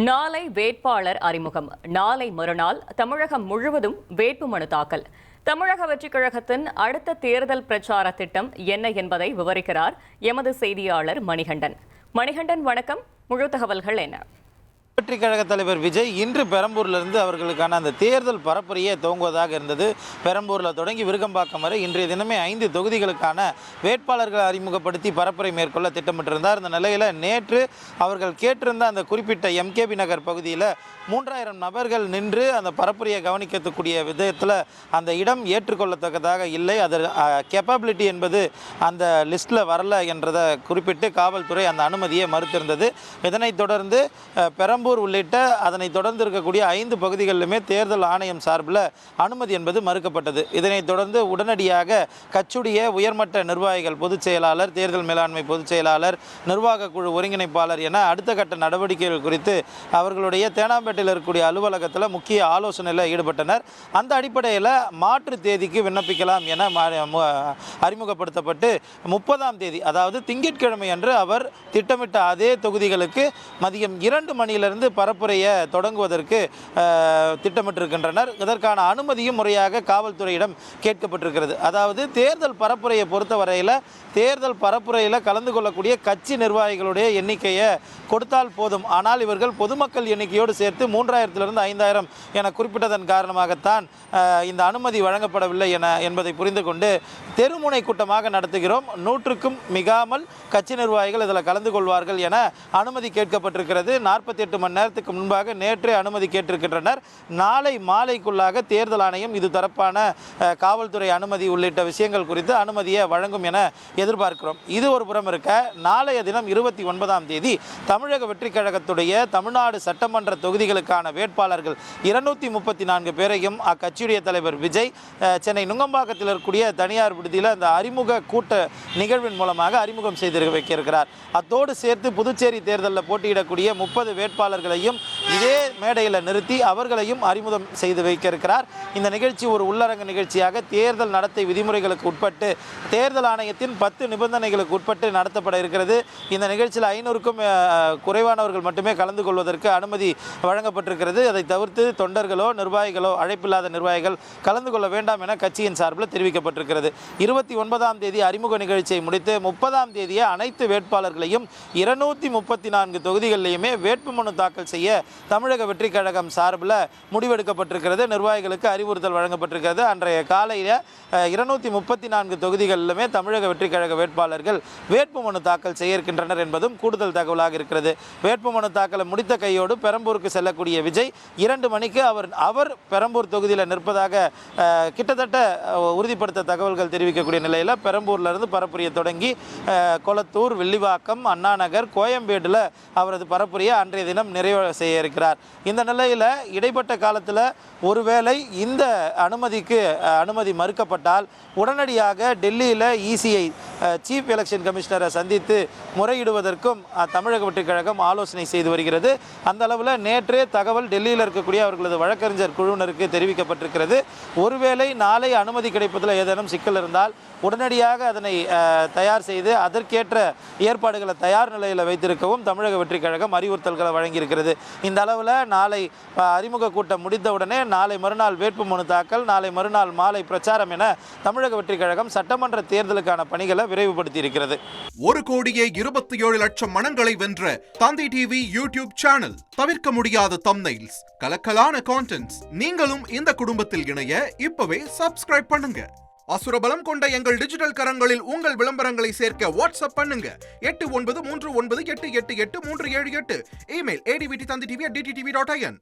நாளை வேட்பாளர் அறிமுகம். நாளை மறுநாள் தமிழகம் முழுவதும் வேட்புமனு தாக்கல். தமிழக வெற்றிக் கழகத்தின் அடுத்த தேர்தல் பிரச்சார திட்டம் என்ன என்பதை விவரிக்கிறார் எமது செய்தியாளர் மணிகண்டன். மணிகண்டன், வணக்கம். முழு தகவல்கள் என்ன? வெற்றிக் கழக தலைவர் விஜய் இன்று பெரம்பூரிலிருந்து அவர்களுக்கான அந்த தேர்தல் பரப்புரையே துவங்குவதாக இருந்தது. பெரம்பூரில் தொடங்கி விருகம்பாக்கம் வரை இன்றைய தினமே 5 தொகுதிகளுக்கான வேட்பாளர்களை அறிமுகப்படுத்தி பரப்புரை மேற்கொள்ள திட்டமிட்டிருந்தார். இந்த நிலையில் நேற்று அவர்கள் கேட்டிருந்த அந்த குறிப்பிட்ட எம்கேபி நகர் பகுதியில் 3000 நபர்கள் நின்று அந்த பரப்புரையை கவனிக்கக்கூடிய விதத்தில் அந்த இடம் ஏற்றுக்கொள்ளத்தக்கதாக இல்லை, அது கேப்பபிலிட்டி என்பது அந்த லிஸ்ட்டில் வரல என்றதை குறிப்பிட்டு காவல்துறை அந்த அனுமதியை மறுத்திருந்தது. இதனைத் தொடர்ந்து பெரம்பூர் உள்ளிட்ட அதனை தொடர்ந்து இருக்கக்கூடிய 5 பகுதிகளிலுமே தேர்தல் ஆணையம் சார்பில் அனுமதி என்பது மறுக்கப்பட்டது. இதனைத் தொடர்ந்து உடனடியாக கட்சியுடைய உயர்மட்ட நிர்வாகிகள், பொதுச் செயலாளர், தேர்தல் மேலாண்மை பொதுச் செயலாளர், நிர்வாக குழு ஒருங்கிணைப்பாளர் என அடுத்த கட்ட நடவடிக்கைகள் குறித்து அவர்களுடைய தேனாம்பேட்டையில் இருக்கக்கூடிய அலுவலகத்தில் முக்கிய ஆலோசனையில் ஈடுபட்டனர். அந்த அடிப்படையில் மாற்று தேதிக்கு விண்ணப்பிக்கலாம் என அறிமுகப்படுத்தப்பட்டு 30ஆம் தேதி, அதாவது திங்கட்கிழமை அன்று அவர் திட்டமிட்ட அதே தொகுதிகளுக்கு மதியம் 2 மணியிலிருந்து பரப்புரையை தொடங்குவதற்கு திட்டமிட்டிருக்கின்றனர். இதற்கான அனுமதியும் முறையாக காவல்துறையிடம் கேட்கப்பட்டிருக்கிறது. அதாவது தேர்தல் பரப்புரையை பொறுத்தவரையில் தேர்தல் பரப்புரையில் கலந்து கொள்ளக்கூடிய கட்சி நிர்வாகிகளுடைய எண்ணிக்கையை கொடுத்தால் போதும். ஆனால் இவர்கள் பொதுமக்கள் எண்ணிக்கையோடு சேர்த்து 3000 5000 என குறிப்பிட்டதன் காரணமாகத்தான் இந்த அனுமதி வழங்கப்படவில்லை என்பதை புரிந்து கொண்டு தெருமுனை கூட்டமாக நடத்துகிறோம், 100க்கும் மிகாமல் கட்சி நிர்வாகிகள் இதில் கலந்து கொள்வார்கள் என அனுமதி கேட்கப்பட்டிருக்கிறது. 48 மணி நேரத்துக்கு முன்பாக நேற்றே அனுமதி கேட்டிருக்கின்றனர். நாளை மாலைக்குள்ளாக தேர்தல் ஆணையம் இது தரப்பான காவல்துறை அனுமதி உள்ளிட்ட விஷயங்கள் குறித்து அனுமதியை வழங்கும் என எதிர்பார்க்கிறோம். இது ஒரு புறம் இருக்க, நாளைய தினம் 29ஆம் தேதி தமிழக வெற்றிக் கழகத்துடைய தமிழ்நாடு சட்டமன்ற தொகுதிகளுக்கான வேட்பாளர்கள் 234 பேரையும் அக்கட்சியுடைய தலைவர் விஜய் சென்னை நுங்கம்பாக்கத்தில் இருக்கக்கூடிய தனியார் விடுதியில் அந்த அறிமுக கூட்ட நிகழ்வின் மூலமாக அறிமுகம் செய்து வைக்கிறார். அத்தோடு சேர்த்து புதுச்சேரி தேர்தலில் போட்டியிடக்கூடிய 30 வேட்பாளர்களையும் இதே மேடையில் நிறுத்தி அவர்களையும் அறிமுகம் செய்து வைக்க இருக்கிறார். இந்த நிகழ்ச்சி ஒரு உள்ளரங்க நிகழ்ச்சியாக தேர்தல் நடத்தை விதிமுறைகளுக்கு உட்பட்டு தேர்தல் ஆணையத்தின் 10 நிபந்தனைகளுக்கு உட்பட்டு நடத்தப்பட இருக்கிறது. இந்த நிகழ்ச்சியில் 500க்கும் குறைவானவர்கள் மட்டுமே கலந்து கொள்வதற்கு அனுமதி வழங்கப்பட்டிருக்கிறது. அதை தவிர்த்து தொண்டர்களோ நிர்வாகிகளோ, அழைப்பில்லாத நிர்வாகிகள் கலந்து கொள்ள வேண்டாம் என கட்சியின் சார்பில் தெரிவிக்கப்பட்டிருக்கிறது. 29ஆம் தேதி அறிமுக நிகழ்ச்சியை முடித்து 30ஆம் தேதியே அனைத்து வேட்பாளர்களையும் 234 தொகுதிகளிலேயுமே வேட்புமனு தாக்கல் செய்ய தமிழக வெற்றிக் கழகம் சார்பில் முடிவெடுக்கப்பட்டிருக்கிறது. நிர்வாகிகளுக்கு அறிவுறுத்தல் வழங்கப்பட்டிருக்கிறது. அன்றைய காலையில் 234 தொகுதிகளிலுமே தமிழக வெற்றிக் கழக வேட்பாளர்கள் வேட்புமனு தாக்கல் செய்ய இருக்கின்றனர் என்பதும் கூடுதல் தகவலாக இருக்கிறது. வேட்புமனு தாக்கலை முடித்த கையோடு பெரம்பூருக்கு செல்லக்கூடிய விஜய் 2 மணிக்கு அவர் பெரம்பூர் தொகுதியில் நிற்பதாக கிட்டத்தட்ட உறுதிப்படுத்த தகவல்கள் தெரிவிக்கக்கூடிய நிலையில் பெரம்பூரிலிருந்து பரப்புரையை தொடங்கி கொளத்தூர், வில்லிவாக்கம், அண்ணா நகர், கோயம்பேடில் அவரது பரப்புரையை அன்றைய தினம் நிறைவு செய்ய இருக்கிறார். இந்த நிலையில் இடைப்பட்ட காலத்தில் ஒருவேளை இந்த அனுமதி மறுக்கப்பட்டால் உடனடியாக டெல்லியில் இசிஐ சீஃப் எலெக்ஷன் கமிஷனரை சந்தித்து முறையிடுவதற்கும் தமிழக வெற்றிக் கழகம் ஆலோசனை செய்து வருகிறது. அந்த அளவில் நேற்றே தகவல் டெல்லியில் இருக்கக்கூடிய அவர்களது வழக்கறிஞர் குழுவினருக்கு தெரிவிக்கப்பட்டிருக்கிறது. ஒருவேளை நாளை அனுமதி கிடைப்பதில் ஏதேனும் சிக்கல் இருந்தால் உடனடியாக அதனை தயார் செய்து அதற்கேற்ற ஏற்பாடுகளை தயார் நிலையில் வைத்திருக்கவும் தமிழக வெற்றிக் கழகம் அறிவுறுத்தல்களை வழங்கியிருக்கிறது. இந்த அளவில் நாளை அறிமுக கூட்டம் முடிந்தவுடனே நாளை மறுநாள் வேட்புமனு தாக்கல், நாளை மறுநாள் மாலை பிரச்சாரம் என தமிழக வெற்றிக் கழகம் சட்டமன்ற தேர்தலுக்கான பணிகளை விரைவுபடுத்தி இருக்கிறது. 1,27,00,000 மனங்களை வென்ற தந்தி டிவி யூடியூப் சேனல். தவிர்க்க முடியாத தம்ப்நெயில்ஸ், கலக்கலான கான்டென்ட்ஸ். நீங்களும் இந்த குடும்பத்தில் இணைய இப்பவே சப்ஸ்கிரைப் பண்ணுங்க. அசுரபலம் கொண்ட எங்கள் டிஜிட்டல் கரங்களில் உங்கள் விளம்பரங்களை சேர்க்க வாட்ஸ்அப் பண்ணுங்க. 8939888378. Email advtthanditv@dttv.in.